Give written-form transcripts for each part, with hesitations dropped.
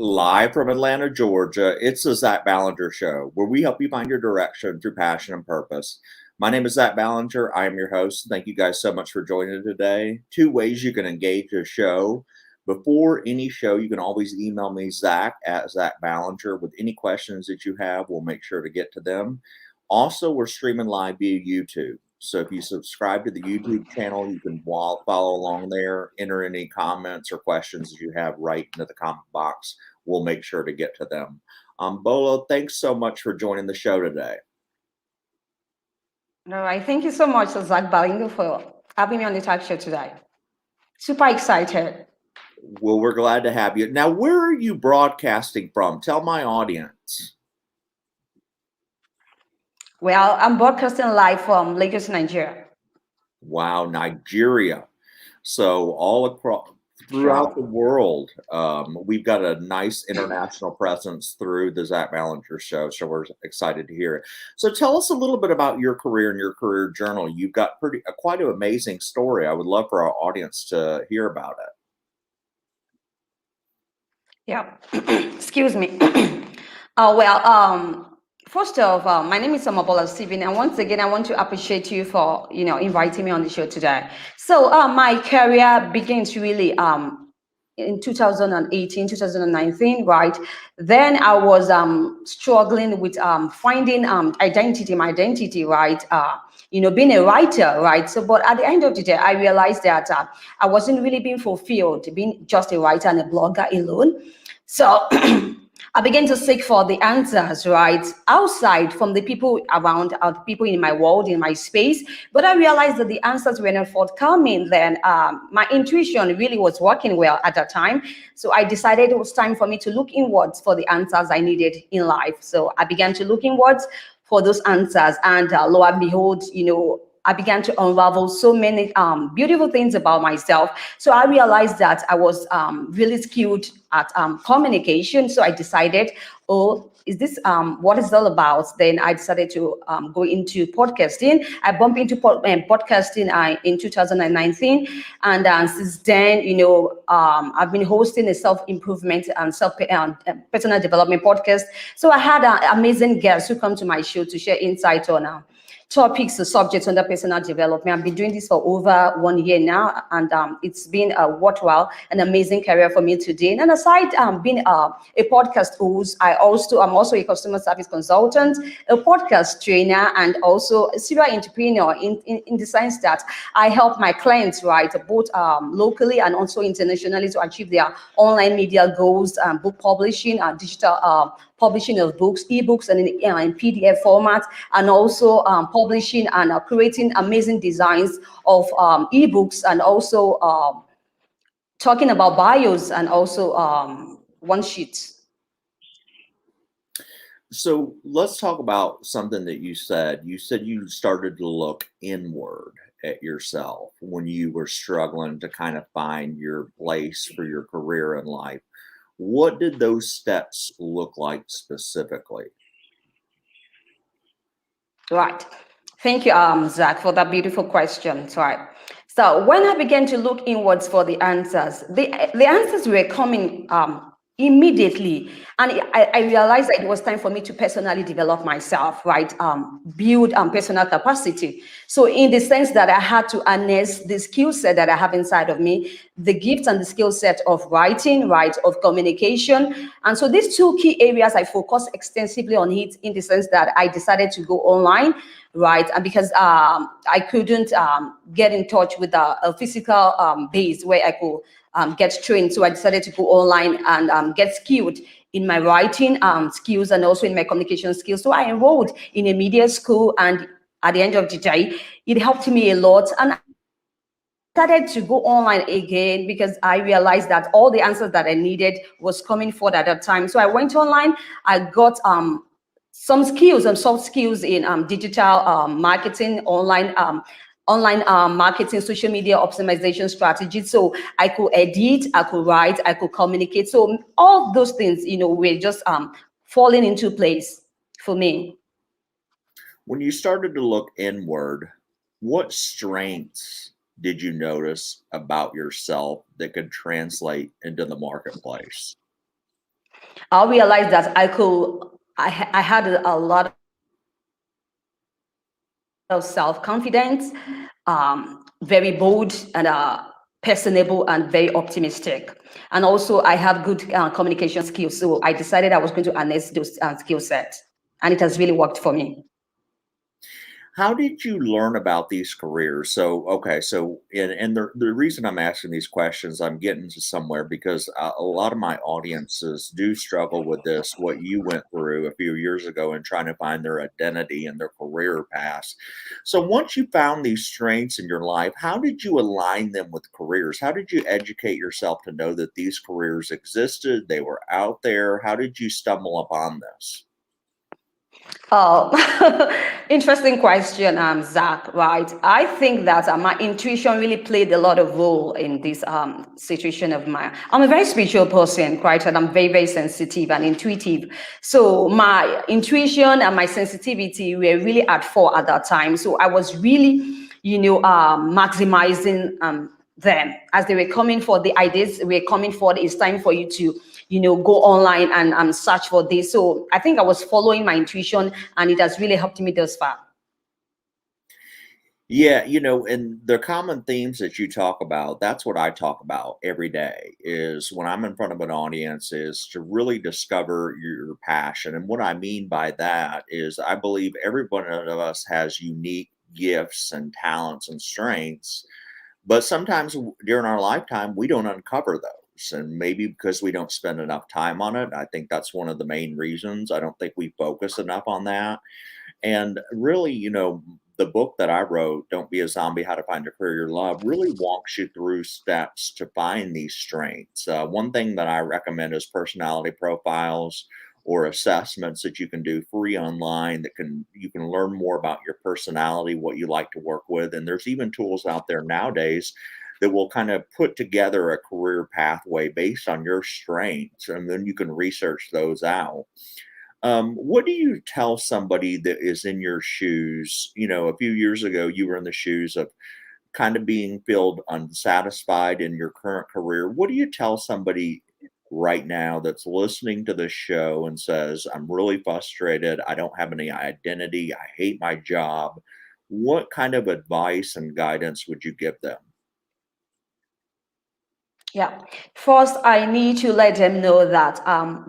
Live from Atlanta, Georgia, it's the Zach Ballinger Show, where we help you find your direction through passion and purpose. My name is Zach Ballinger. I am your host. Thank you guys so much for joining today. Two ways you can engage the show. Before any show, you can always email me, Zach at Zach Ballinger, with any questions that you have. We'll make sure to get to them. Also, we're streaming live via YouTube. So if you subscribe to the YouTube channel, you can follow along there, enter any comments or questions that you have right into the comment box. We'll make sure to get to them. Bolo, thanks so much for joining the show today. All right. Thank you so much, Zach Ballinger, for having me on the talk show today. Super excited. Well, we're glad to have you. Now, where are you broadcasting from? Tell my audience. Well, I'm broadcasting live from Lagos, Nigeria. Wow, Nigeria. So all across throughout Sure. the world, we've got a nice international presence through the Zach Ballinger Show. So we're excited to hear it. So tell us a little bit about your career and your career journal. You've got quite an amazing story. I would love for our audience to hear about it. Yeah. Excuse me. Well, first of all, my name is Omobola, and once again, I want to appreciate you for inviting me on the show today. So, my career begins really in 2018, 2019, right? Then I was struggling with finding my identity, right? Being a writer, right? So, but at the end of the day, I realized that I wasn't really being fulfilled, being just a writer and a blogger alone. So I began to seek for the answers, right, outside from the people around, people in my world, in my space. But I realized that the answers were not forthcoming. Then my intuition really was working well at that time. So I decided it was time for me to look inwards for the answers I needed in life. So I began to look inwards for those answers. And lo and behold, I began to unravel so many beautiful things about myself. So I realized that I was really skilled at communication. So I decided, oh, is this what it's all about? Then I decided to go into podcasting. I bumped into podcasting in 2019. And since then, I've been hosting a self-improvement and personal development podcast. So I had amazing guests who come to my show to share insight on topics or subjects under personal development. I've been doing this for over 1 year now, and it's been a worthwhile and amazing career for me today. And aside being a podcast host, I'm also a customer service consultant, a podcast trainer, and also a serial entrepreneur in the sense that I help my clients, right, both locally and also internationally, to achieve their online media goals, book publishing, digital publishing of books, ebooks, and in PDF format, and also publishing and creating amazing designs of ebooks, and also talking about bios, and also one sheet. So let's talk about something that you said. You said you started to look inward at yourself when you were struggling to kind of find your place for your career in life. What did those steps look like specifically? Right. Thank you, Zach, for that beautiful question. Sorry. So when I began to look inwards for the answers, the answers were coming immediately, and I realized that it was time for me to personally develop myself, right? Build personal capacity. So in the sense that I had to harness the skill set that I have inside of me, the gifts and the skill set of writing, right, of communication. And so these two key areas, I focused extensively on it, in the sense that I decided to go online, right? And because I couldn't get in touch with a physical base where I could get trained. So I decided to go online and get skilled in my writing skills, and also in my communication skills. So I enrolled in a media school, and at the end of the day, it helped me a lot. And started to go online again because I realized that all the answers that I needed was coming forth at that time. So I went online. I got some skills and soft skills in digital marketing, online marketing, social media optimization strategies. So I could edit, I could write, I could communicate. So all those things, were just falling into place for me. When you started to look inward, what strengths did you notice about yourself that could translate into the marketplace? I realized that I had a lot of self-confidence, very bold and personable and very optimistic. And also I have good communication skills. So I decided I was going to harness those skill sets, and it has really worked for me. How did you learn about these careers? So, okay, so and the reason I'm asking these questions, I'm getting to somewhere because a lot of my audiences do struggle with this, what you went through a few years ago and trying to find their identity and their career paths. So, once you found these strengths in your life, how did you align them with careers? How did you educate yourself to know that these careers existed? They were out there. How did you stumble upon this? Oh, interesting question, Zach. Right, I think that my intuition really played a lot of role in this situation of mine. I'm a very spiritual person, right, and I'm very, very sensitive and intuitive. So my intuition and my sensitivity were really at fault at that time. So I was really, maximizing them as they were coming for the ideas were coming forward. It's time for you to go online and search for this. So I think I was following my intuition, and it has really helped me thus far. Yeah, and the common themes that you talk about, that's what I talk about every day is when I'm in front of an audience is to really discover your passion. And what I mean by that is I believe every one of us has unique gifts and talents and strengths, but sometimes during our lifetime, we don't uncover those. And maybe because we don't spend enough time on it, I think that's one of the main reasons. I don't think we focus enough on that. And really, the book that I wrote, Don't Be a Zombie, How to Find a Career You Love, really walks you through steps to find these strengths. One thing that I recommend is personality profiles or assessments that you can do free online that you can learn more about your personality, what you like to work with. And there's even tools out there nowadays that will kind of put together a career pathway based on your strengths, and then you can research those out. What do you tell somebody that is in your shoes? A few years ago, you were in the shoes of kind of being filled unsatisfied in your current career. What do you tell somebody right now that's listening to this show and says, I'm really frustrated. I don't have any identity. I hate my job. What kind of advice and guidance would you give them? Yeah. First, I need to let them know that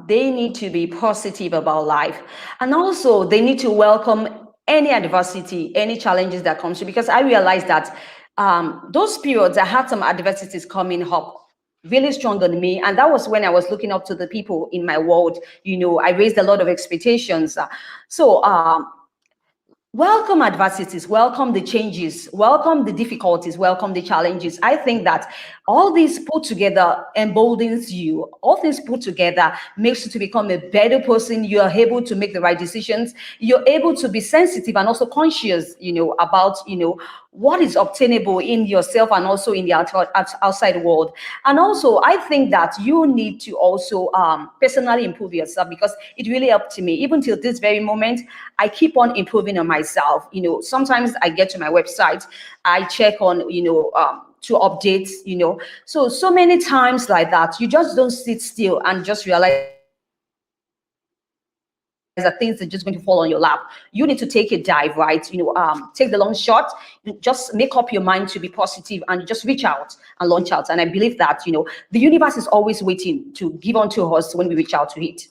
they need to be positive about life. And also, they need to welcome any adversity, any challenges that comes to, because I realized that those periods, I had some adversities coming up really strong on me. And that was when I was looking up to the people in my world. I raised a lot of expectations. So welcome adversities, welcome the changes, welcome the difficulties, welcome the challenges. I think that all these put together emboldens you. All things put together makes you to become a better person. You are able to make the right decisions. You're able to be sensitive and also conscious, about, what is obtainable in yourself and also in the outside world. And also, I think that you need to also personally improve yourself, because it really helped me. Even till this very moment, I keep on improving on myself. Sometimes I get to my website, I check on, to update, so many times like that, you just don't sit still and just realize that things are just going to fall on your lap. You need to take a dive, right? Take the long shot. You just make up your mind to be positive and you just reach out and launch out. And I believe that, the universe is always waiting to give unto us when we reach out to it.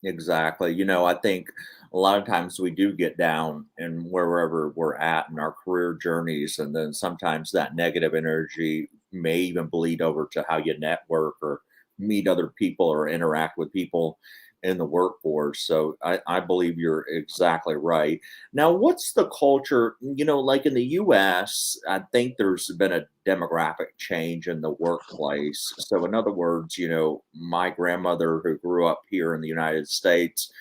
Exactly. I think a lot of times we do get down in wherever we're at in our career journeys, and then sometimes that negative energy may even bleed over to how you network or meet other people or interact with people in the workforce. So I believe you're exactly right. Now, what's the culture, like in the US, I think there's been a demographic change in the workplace. So, in other words, my grandmother who grew up here in the United States,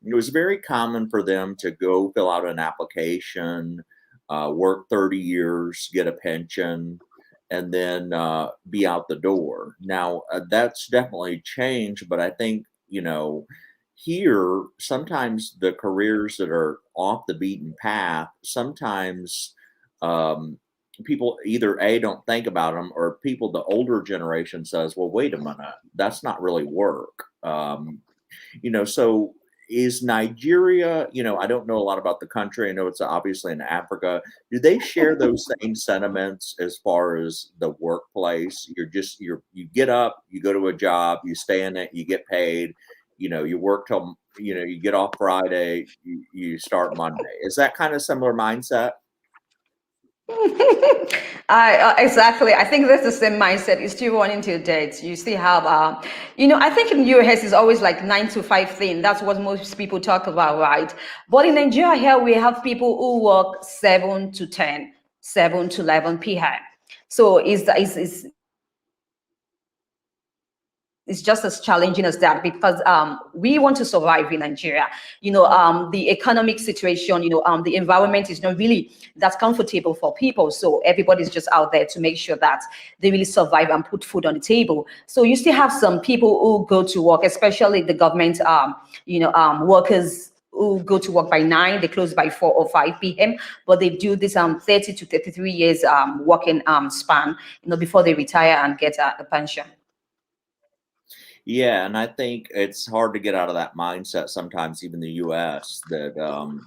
it was very common for them to go fill out an application, work 30 years, get a pension, and then be out the door. Now, that's definitely changed, but I think, here, sometimes the careers that are off the beaten path, sometimes um, people either A, don't think about them, or people, the older generation says, well, wait a minute, that's not really work. So is Nigeria, I don't know a lot about the country. I know it's obviously in Africa. Do they share those same sentiments as far as the workplace? You get up, you go to a job, you stay in it, you get paid, you work till, you get off Friday, you start Monday. Is that kind of similar mindset? Exactly. I think that's the same mindset. You're still running till death. You still have, I think in US is always like 9 to 5 thing. That's what most people talk about, right? But in Nigeria here, we have people who work 7 to 10, 7 to 11 p.m. So it's just as challenging as that because we want to survive in Nigeria. The economic situation, the environment is not really that comfortable for people. So everybody's just out there to make sure that they really survive and put food on the table. So you still have some people who go to work, especially the government, workers who go to work by 9, they close by 4 or 5 p.m. But they do this 30 to 33 years working span, before they retire and get a pension. Yeah, and I think it's hard to get out of that mindset sometimes, even the US, that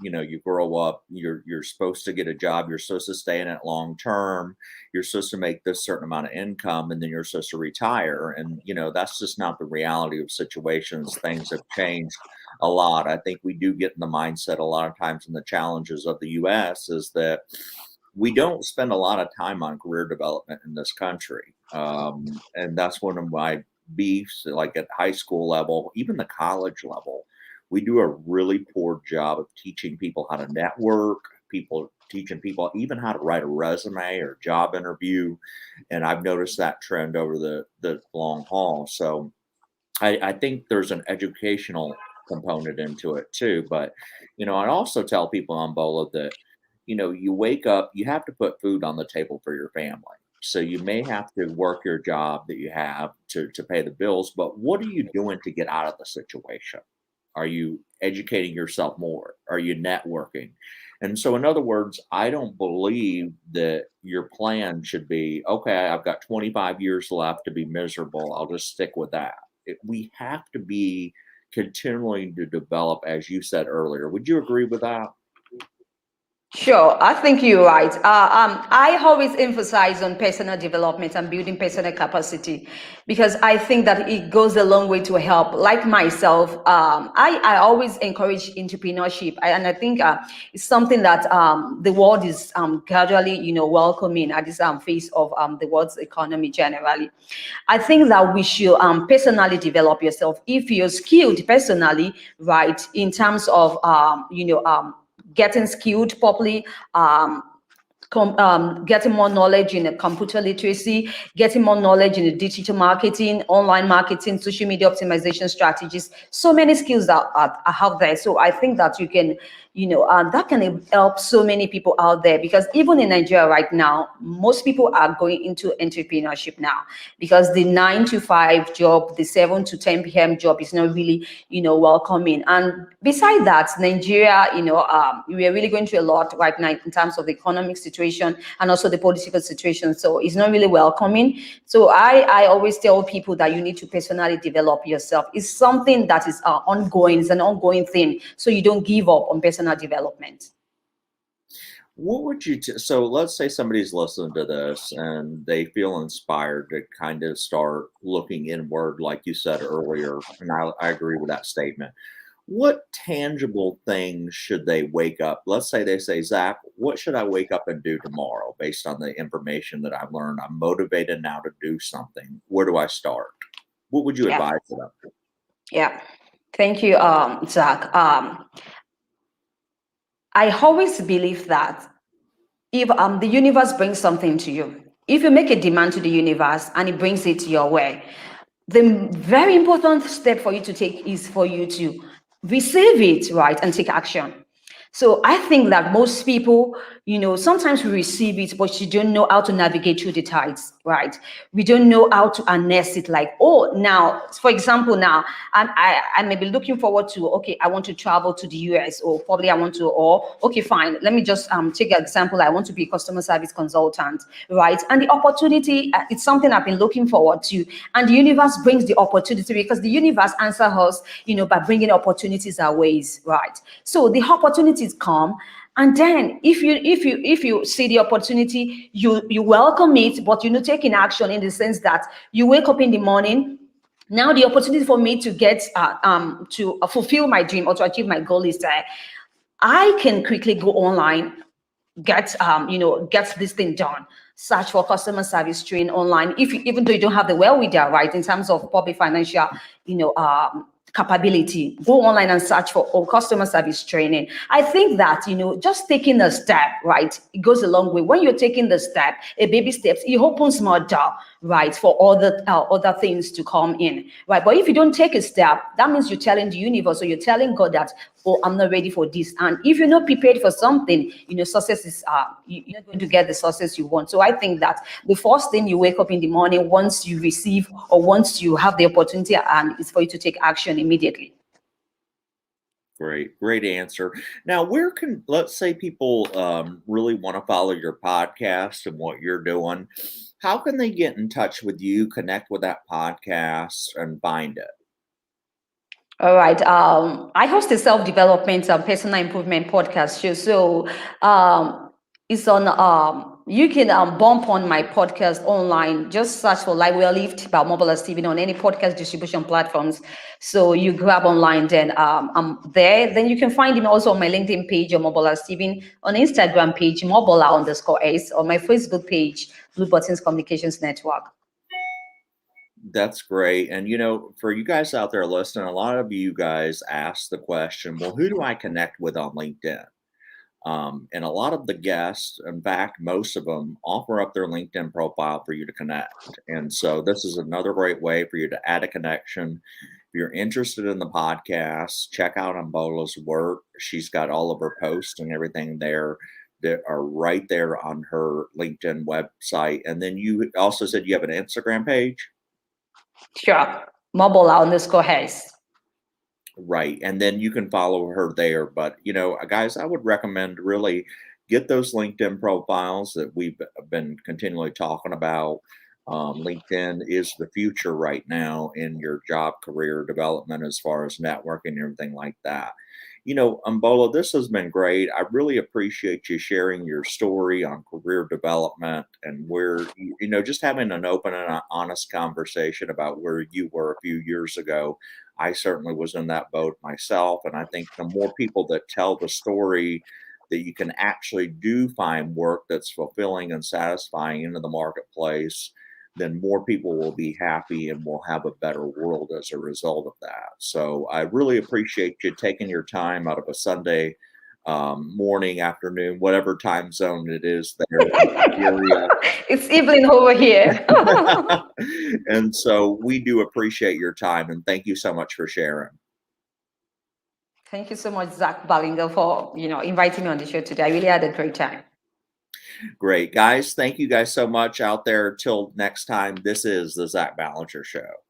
you grow up, you're supposed to get a job, you're supposed to stay in it long term, you're supposed to make this certain amount of income, and then you're supposed to retire. And that's just not the reality of situations. Things have changed a lot. I think we do get in the mindset a lot of times, and the challenges of the US is that we don't spend a lot of time on career development in this country. And that's one of my beefs, like at high school level, even the college level. We do a really poor job of teaching people how to network, teaching people even how to write a resume or job interview. And I've noticed that trend over the long haul. So I think there's an educational component into it too. But, I also tell people on Bola that, you wake up, you have to put food on the table for your family. So you may have to work your job that you have to pay the bills, but what are you doing to get out of the situation? Are you educating yourself more? Are you networking? And so, in other words, I don't believe that your plan should be, okay, I've got 25 years left to be miserable. I'll just stick with that. We have to be continuing to develop, as you said earlier. Would you agree with that? Sure, I think you're right. I always emphasize on personal development and building personal capacity because I think that it goes a long way to help. Like myself, I always encourage entrepreneurship, and I think it's something that the world is gradually, welcoming at this phase of the world's economy generally. I think that we should personally develop yourself if you're skilled personally, right, in terms of getting skilled properly, getting more knowledge in the computer literacy, getting more knowledge in the digital marketing, online marketing, social media optimization strategies. So many skills that are out there. So I think that you can, that can help so many people out there because even in Nigeria right now, most people are going into entrepreneurship now because the 9 to 5 job, the 7 to 10 p.m. job is not really, welcoming. And beside that, Nigeria, we are really going through a lot right now in terms of the economic situation and also the political situation. So it's not really welcoming. So I always tell people that you need to personally develop yourself. It's something that is ongoing. It's an ongoing thing. So you don't give up on personal development. What would so let's say somebody's listening to this and they feel inspired to kind of start looking inward, like you said earlier, and I agree with that statement. What tangible things should they wake up? Let's say they say, Zach, what should I wake up and do tomorrow based on the information that I've learned? I'm motivated now to do something. Where do I start? What would you Yeah. advise them? Yeah. Thank you, Zach. I always believe that if the universe brings something to you, if you make a demand to the universe and it brings it your way, the very important step for you to take is for you to receive it, right, and take action. So I think that most people, sometimes we receive it, but you don't know how to navigate through the tides. right? We don't know how to harness it. Like, oh, now, for example, now I may be looking forward to, okay, I want to travel to the US, or probably I want to, or okay, fine, let me just take an example. I want to be a customer service consultant, right? And the opportunity, it's something I've been looking forward to. And the universe brings the opportunity, because the universe answers us, by bringing opportunities our ways, right? So the opportunities come, and then if you see the opportunity, you welcome it, but taking action, in the sense that you wake up in the morning. Now the opportunity for me to get to fulfill my dream, or to achieve my goal, is that I can quickly go online, get this thing done. Search for customer service training online, even though you don't have the wherewithal, right, in terms of public financial, capability. Go online and search for customer service training. I think that just taking a step, right, it goes a long way. When you're taking the step, a baby steps, it opens more door, right, for other things to come in, right? But if you don't take a step, that means you're telling the universe, or you're telling God that, oh, I'm not ready for this. And if you're not prepared for something, success is you're not going to get the success you want. So I think that the first thing you wake up in the morning, once you receive, or once you have the opportunity, and is for you to take action immediately. Great answer. Now, where can, let's say people really want to follow your podcast and what you're doing, how can they get in touch with you, connect with that podcast, and find it? All right. I host a self-development and personal improvement podcast show. So it's on. You can bump on my podcast online. Just search for Live Well Lift by Omobola Steven on any podcast distribution platforms. So you grab online, then I'm there. Then you can find him also on my LinkedIn page, Omobola Steven, on Instagram page, Mobola_S, or my Facebook page, Blue Buttons Communications Network. That's great. And for you guys out there listening, a lot of you guys ask the question, well, who do I connect with on LinkedIn? And a lot of the guests, in fact, most of them offer up their LinkedIn profile for you to connect. And so this is another great way for you to add a connection. If you're interested in the podcast, check out Umbola's work. She's got all of her posts and everything there that are right there on her LinkedIn website. And then you also said you have an Instagram page? Sure. Mobola_S. Right. And then you can follow her there. But, guys, I would recommend really get those LinkedIn profiles that we've been continually talking about. LinkedIn is the future right now in your job career development, as far as networking and everything like that. Umbola, this has been great. I really appreciate you sharing your story on career development, and where, just having an open and honest conversation about where you were a few years ago. I certainly was in that boat myself. And I think the more people that tell the story, that you can actually do find work that's fulfilling and satisfying into the marketplace, then more people will be happy, and we'll have a better world as a result of that. So I really appreciate you taking your time out of a Sunday morning, afternoon, whatever time zone it is there in Nigeria. It's evening over here. And so we do appreciate your time, and thank you so much for sharing. Thank you so much, Zach Ballinger, for inviting me on the show today. I really had a great time. Great, guys. Thank you guys so much out there. Till next time, this is the Zach Ballinger Show.